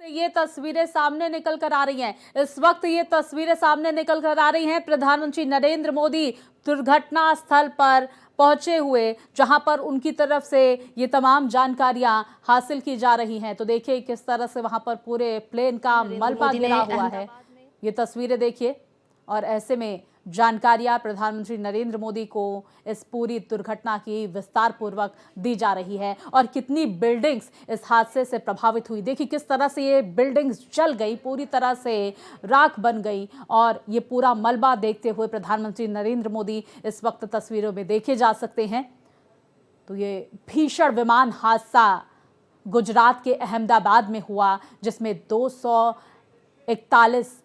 ये तस्वीरें सामने निकल कर आ रही हैं। इस वक्त ये तस्वीरें सामने निकल कर आ रही हैं प्रधानमंत्री नरेंद्र मोदी दुर्घटना स्थल पर पहुंचे हुए, जहां पर उनकी तरफ से ये तमाम जानकारियां हासिल की जा रही हैं। तो देखिए किस तरह से वहां पर पूरे प्लेन का मलबा गिरा हुआ है। ये तस्वीरें देखिए और ऐसे में जानकारियां प्रधानमंत्री नरेंद्र मोदी को इस पूरी दुर्घटना की विस्तार पूर्वक दी जा रही है और कितनी बिल्डिंग्स इस हादसे से प्रभावित हुई। देखिए किस तरह से ये बिल्डिंग्स जल गई, पूरी तरह से राख बन गई और ये पूरा मलबा देखते हुए प्रधानमंत्री नरेंद्र मोदी इस वक्त तस्वीरों में देखे जा सकते हैं। तो ये भीषण विमान हादसा गुजरात के अहमदाबाद में हुआ, जिसमें 241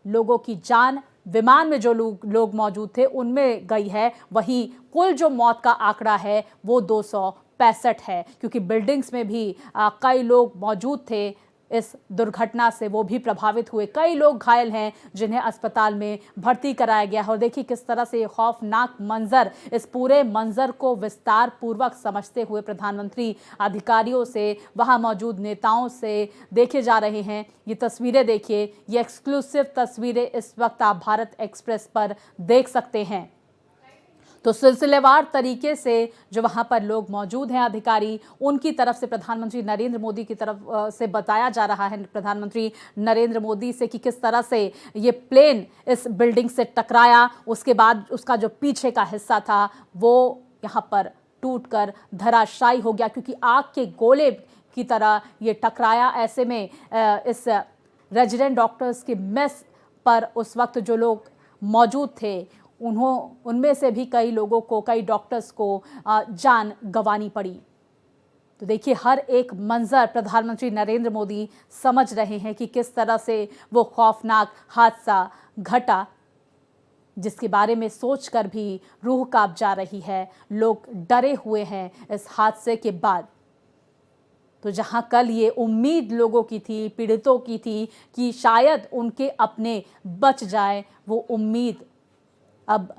लोगों की जान विमान में जो लोग मौजूद थे उनमें गई है। वहीं कुल जो मौत का आंकड़ा है वो 265 है, क्योंकि बिल्डिंग्स में भी कई लोग मौजूद थे। इस दुर्घटना से वो भी प्रभावित हुए, कई लोग घायल हैं जिन्हें अस्पताल में भर्ती कराया गया है। और देखिए किस तरह से ये खौफनाक मंजर, इस पूरे मंजर को विस्तार पूर्वक समझते हुए प्रधानमंत्री अधिकारियों से, वहां मौजूद नेताओं से देखे जा रहे हैं। ये तस्वीरें देखिए, ये एक्सक्लूसिव तस्वीरें इस वक्त आप भारत एक्सप्रेस पर देख सकते हैं। तो सिलसिलेवार तरीके से जो वहां पर लोग मौजूद हैं अधिकारी, उनकी तरफ से प्रधानमंत्री नरेंद्र मोदी की तरफ से बताया जा रहा है, प्रधानमंत्री नरेंद्र मोदी से, कि किस तरह से ये प्लेन इस बिल्डिंग से टकराया। उसके बाद उसका जो पीछे का हिस्सा था वो यहाँ पर टूटकर धराशायी हो गया, क्योंकि आग के गोले की तरह ये टकराया। ऐसे में इस रेजिडेंट डॉक्टर्स की मेस पर उस वक्त जो लोग मौजूद थे उनमें से भी कई लोगों को, कई डॉक्टर्स को जान गंवानी पड़ी। तो देखिए हर एक मंजर प्रधानमंत्री नरेंद्र मोदी समझ रहे हैं कि किस तरह से वो खौफनाक हादसा घटा, जिसके बारे में सोचकर भी रूह कांप जा रही है। लोग डरे हुए हैं इस हादसे के बाद। तो जहां कल ये उम्मीद लोगों की थी, पीड़ितों की थी कि शायद उनके अपने बच जाए, वो उम्मीद अब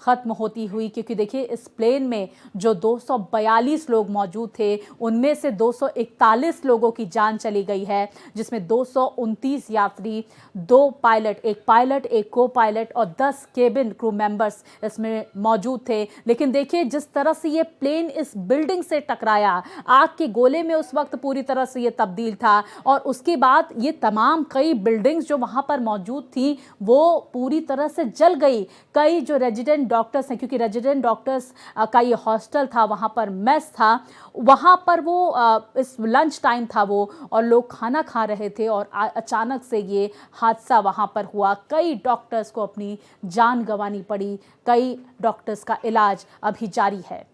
खत्म होती हुई, क्योंकि देखिए इस प्लेन में जो 242 लोग मौजूद थे उनमें से 241 लोगों की जान चली गई है, जिसमें 229 यात्री, 2 पायलट, एक को पायलट और 10 केबिन क्रू मेंबर्स इसमें मौजूद थे। लेकिन देखिए जिस तरह से ये प्लेन इस बिल्डिंग से टकराया, आग के गोले में उस वक्त पूरी तरह से ये तब्दील था और उसके बाद ये तमाम कई बिल्डिंग्स जो वहाँ पर मौजूद थी वो पूरी तरह से जल गई। कई जो रेजिडेंट डॉक्टर्स हैं, क्योंकि रेजिडेंट डॉक्टर्स का ये हॉस्टल था, वहाँ पर मेस था, वहाँ पर वो इस लंच टाइम था वो, और लोग खाना खा रहे थे और अचानक से ये हादसा वहाँ पर हुआ। कई डॉक्टर्स को अपनी जान गंवानी पड़ी, कई डॉक्टर्स का इलाज अभी जारी है।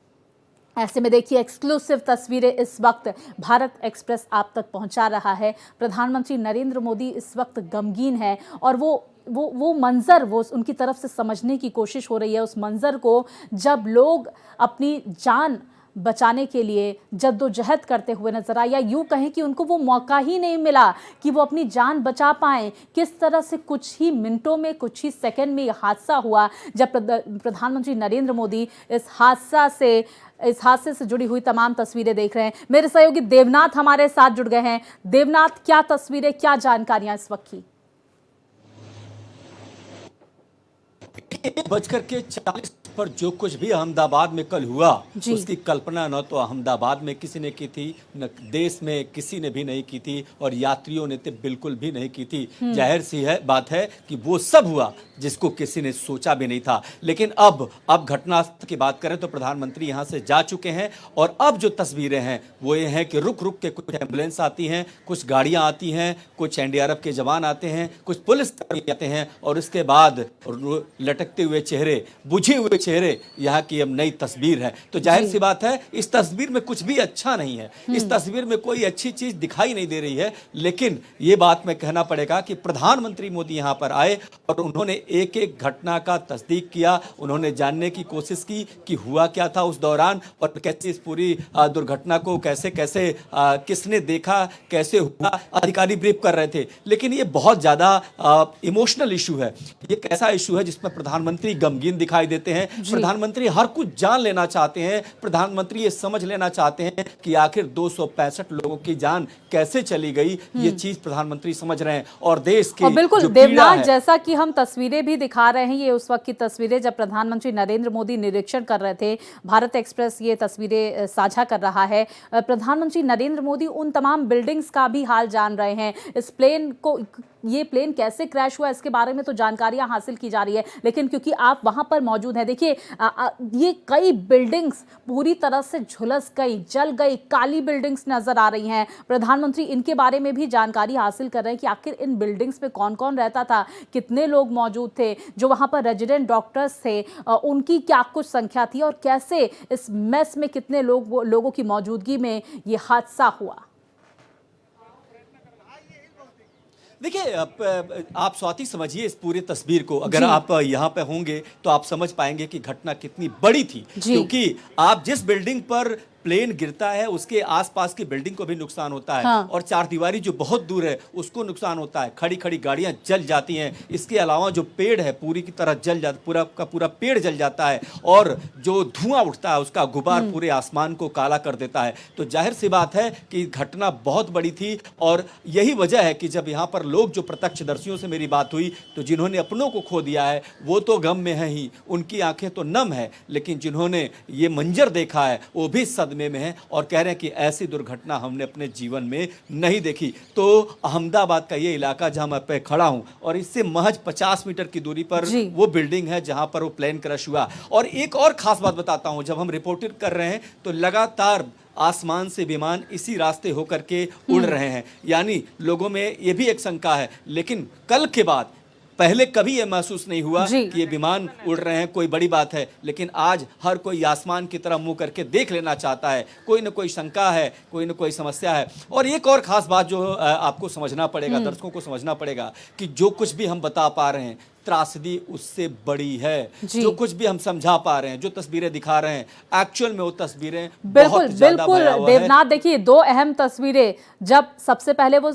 ऐसे में देखिए एक्सक्लूसिव तस्वीरें इस वक्त भारत एक्सप्रेस आप तक पहुंचा रहा है। प्रधानमंत्री नरेंद्र मोदी इस वक्त गमगीन है और वो मंजर, वो उनकी तरफ से समझने की कोशिश हो रही है उस मंजर को, जब लोग अपनी जान बचाने के लिए जद्दोजहद करते हुए नजर आए, या यूँ कहें कि उनको वो मौका ही नहीं मिला कि वो अपनी जान बचा पाएं। किस तरह से कुछ ही मिनटों में, कुछ ही सेकंड में ये हादसा हुआ, जब प्रधानमंत्री नरेंद्र मोदी इस हादसे से जुड़ी हुई तमाम तस्वीरें देख रहे हैं। मेरे सहयोगी देवनाथ हमारे साथ जुड़ गए हैं। देवनाथ, क्या तस्वीरें, क्या जानकारियां इस वक्त की? 1:40 पर जो कुछ भी अहमदाबाद में कल हुआ, उसकी कल्पना न तो अहमदाबाद में किसी ने की थी, न देश में किसी ने भी नहीं की थी और यात्रियों ने तो बिल्कुल भी नहीं की थी। जाहिर सी बात है कि वो सब हुआ जिसको किसी ने सोचा भी नहीं था। लेकिन अब घटना की बात करें तो प्रधानमंत्री यहाँ से जा चुके हैं और अब जो तस्वीरें हैं वो ये हैं कि रुक रुक के कुछ एम्बुलेंस आती हैं, कुछ गाड़ियाँ आती हैं, कुछ एनडीआरएफ के जवान आते हैं, कुछ पुलिस आते हैं और उसके बाद लटकते हुए चेहरे, बुझे हुए चेहरे, यहाँ की अब नई तस्वीर है। तो जाहिर सी बात है इस तस्वीर में कुछ भी अच्छा नहीं है, इस तस्वीर में कोई अच्छी चीज दिखाई नहीं दे रही है। लेकिन ये बात मैं कहना पड़ेगा कि प्रधानमंत्री मोदी यहाँ पर आए और उन्होंने एक एक घटना का तस्दीक किया, उन्होंने जानने की कोशिश की कि हुआ क्या था उस दौरान और कैसे इस पूरी दुर्घटना को कैसे किसने देखा, कैसे हुआ, अधिकारी ब्रीफ कर रहे थे। लेकिन ये बहुत ज्यादा इमोशनल इशू है, ये कैसा इशू है जिसमें प्रधानमंत्री गमगीन दिखाई देते हैं, प्रधानमंत्री हर कुछ जान लेना चाहते हैं। प्रधानमंत्री ये समझ लेना चाहते हैं कि आखिर 265 लोगों की जान कैसे चली गई, ये चीज प्रधानमंत्री समझ रहे हैं। और देश की बिल्कुल जो पीड़ा देवनाथ, है, जैसा कि हम तस्वीरें भी दिखा रहे हैं, ये उस वक्त की तस्वीरें जब प्रधानमंत्री नरेंद्र मोदी निरीक्षण कर रहे थे। भारत एक्सप्रेस ये तस्वीरें साझा कर रहा है। प्रधानमंत्री नरेंद्र मोदी उन तमाम बिल्डिंग्स का भी हाल जान रहे हैं। इस प्लेन को, ये प्लेन कैसे क्रैश हुआ इसके बारे में तो जानकारियां हासिल की जा रही है, लेकिन क्योंकि आप वहां पर मौजूद हैं, देखिए ये कई बिल्डिंग्स पूरी तरह से झुलस गई, जल गई, काली बिल्डिंग्स नजर आ रही हैं। प्रधानमंत्री इनके बारे में भी जानकारी हासिल कर रहे हैं कि आखिर इन बिल्डिंग्स में कौन कौन रहता था, कितने लोग मौजूद थे, जो वहां पर रेजिडेंट डॉक्टर्स थे उनकी क्या कुछ संख्या थी, और कैसे इस मेस में कितने लोगों की मौजूदगी में ये हादसा हुआ। देखिए आप स्वाति समझिए इस पूरी तस्वीर को। अगर आप यहाँ पे होंगे तो आप समझ पाएंगे कि घटना कितनी बड़ी थी, क्योंकि आप जिस बिल्डिंग पर प्लेन गिरता है उसके आसपास की बिल्डिंग को भी नुकसान होता है। और चारदीवारी जो बहुत दूर है उसको नुकसान होता है, खड़ी खड़ी गाड़ियां जल जाती हैं। इसके अलावा जो पेड़ है पूरी की तरह जल जाता, पूरा का पूरा पेड़ जल जाता है, और जो धुआं उठता है उसका गुबार पूरे आसमान को काला कर देता है। तो जाहिर सी बात है कि घटना बहुत बड़ी थी, और यही वजह है कि जब यहाँ पर लोग, जो प्रत्यक्षदर्शियों से मेरी बात हुई, तो जिन्होंने अपनों को खो दिया है वो तो गम में है ही, उनकी आंखें तो नम है, लेकिन जिन्होंने ये मंजर देखा है वो भी सदमे में है और कह रहे हैं कि ऐसी दुर्घटना हमने अपने जीवन में नहीं देखी। तो अहमदाबाद का ये इलाका जहां मैं पे खड़ा हूं, और इससे महज 50 मीटर की दूरी पर वो बिल्डिंग है जहां पर वो प्लेन क्रैश हुआ। और एक और खास बात बताता हूं, जब हम रिपोर्टिंग कर रहे हैं तो लगातार आसमान से विमान इसी रास्ते होकर के उड़ रहे हैं, यानी लोगों में ये भी एक शंका है। लेकिन कल के बाद पहले कभी ये महसूस नहीं हुआ कि ये विमान उड़ रहे हैं, कोई बड़ी बात है, लेकिन आज हर कोई आसमान की तरफ मुंह करके देख लेना चाहता है। कोई ना कोई शंका है, कोई ना कोई समस्या है। और एक और खास बात जो आपको समझना पड़ेगा, दर्शकों को समझना पड़ेगा, कि जो कुछ भी हम बता पा रहे हैं त्रासदी उससे बड़ी है। जो कुछ भी हम समझा पा रहे हैं, जो तस्वीरें दिखा रहे हैं, एक्चुअल में वो तस्वीरें बिल्कुल बिल्कुल देवनाथ, देखिए दो अहम तस्वीरें। जब सबसे पहले वो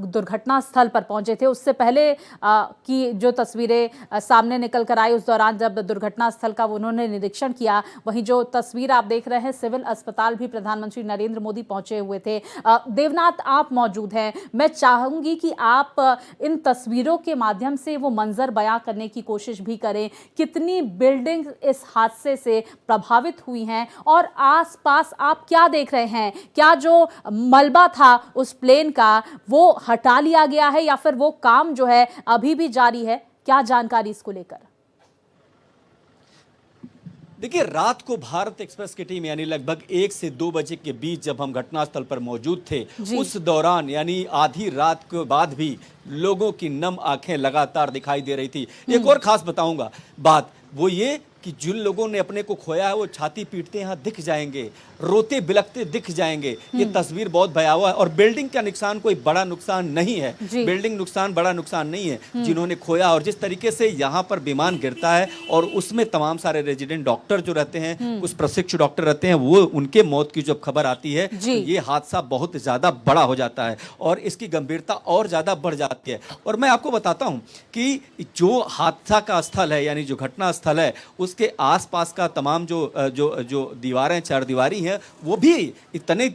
दुर्घटना स्थल पर पहुंचे थे, उससे पहले की जो तस्वीरें सामने निकल कर आई, उस दौरान जब दुर्घटना स्थल का उन्होंने निरीक्षण किया, वहीं जो तस्वीर आप देख रहे हैं, सिविल अस्पताल भी प्रधानमंत्री नरेंद्र मोदी पहुंचे हुए थे। देवनाथ, आप मौजूद हैं, मैं चाहूंगी कि आप इन तस्वीरों के माध्यम से वो मंजर बयां करने की कोशिश भी करें। कितनी बिल्डिंग इस हादसे से प्रभावित हुई हैं, और आसपास आप क्या देख रहे हैं? क्या जो मलबा था उस प्लेन का वो हटा लिया गया है, या फिर वो काम जो है अभी भी जारी है? क्या जानकारी इसको लेकर? देखिए, रात को भारत एक्सप्रेस की टीम यानी लगभग 1 से 2 बजे के बीच जब हम घटनास्थल पर मौजूद थे, उस दौरान यानी आधी रात के बाद भी लोगों की नम आंखें लगातार दिखाई दे रही थी। एक और खास बताऊंगा बात, वो ये कि जिन लोगों ने अपने को खोया है वो छाती पीटते यहाँ दिख जाएंगे, रोते बिलखते दिख जाएंगे। ये तस्वीर बहुत भयावह है, और बिल्डिंग का नुकसान कोई बड़ा नुकसान नहीं है, बिल्डिंग नुकसान बड़ा नुकसान नहीं है। जिन्होंने खोया, और जिस तरीके से यहाँ पर विमान गिरता है और उसमें तमाम सारे रेजिडेंट डॉक्टर जो रहते हैं, कुछ प्रशिक्षु डॉक्टर रहते हैं, वो उनके मौत की जब खबर आती है तो ये हादसा बहुत ज्यादा बड़ा हो जाता है और इसकी गंभीरता और ज्यादा बढ़ जाती है। और मैं आपको बताता हूँ कि जो हादसा का स्थल है, यानी जो घटना स्थल है, उसके आसपास का तमाम जो दीवारें, चारदीवारी हैं, वो भी इतने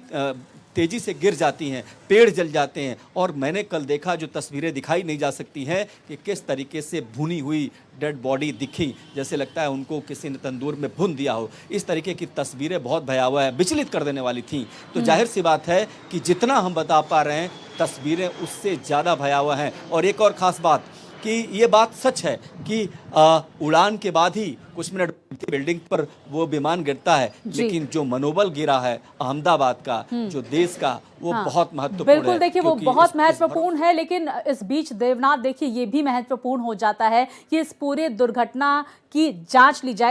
तेजी से गिर जाती हैं, पेड़ जल जाते हैं। और मैंने कल देखा, जो तस्वीरें दिखाई नहीं जा सकती हैं, कि किस तरीके से भुनी हुई डेड बॉडी दिखी, जैसे लगता है उनको किसी ने तंदूर में भून दिया हो। इस तरीके की तस्वीरें बहुत भयावह है, विचलित कर देने वाली थी। तो जाहिर सी बात है कि जितना हम बता पा रहे हैं, तस्वीरें उससे ज़्यादा भयावह हैं। और एक और ख़ास बात कि ये बात सच है कि उड़ान के बाद ही कुछ मिनट बिल्डिंग पर वो विमान गिरता है, लेकिन जो मनोबल गिरा है अहमदाबाद का, जो देश का, वो बहुत महत्वपूर्ण है। बिल्कुल, देखिए वो बहुत महत्वपूर्ण है, लेकिन इस बीच देवनाथ देखिए ये भी महत्वपूर्ण हो जाता है कि इस पूरे दुर्घटना की जांच ली जाए।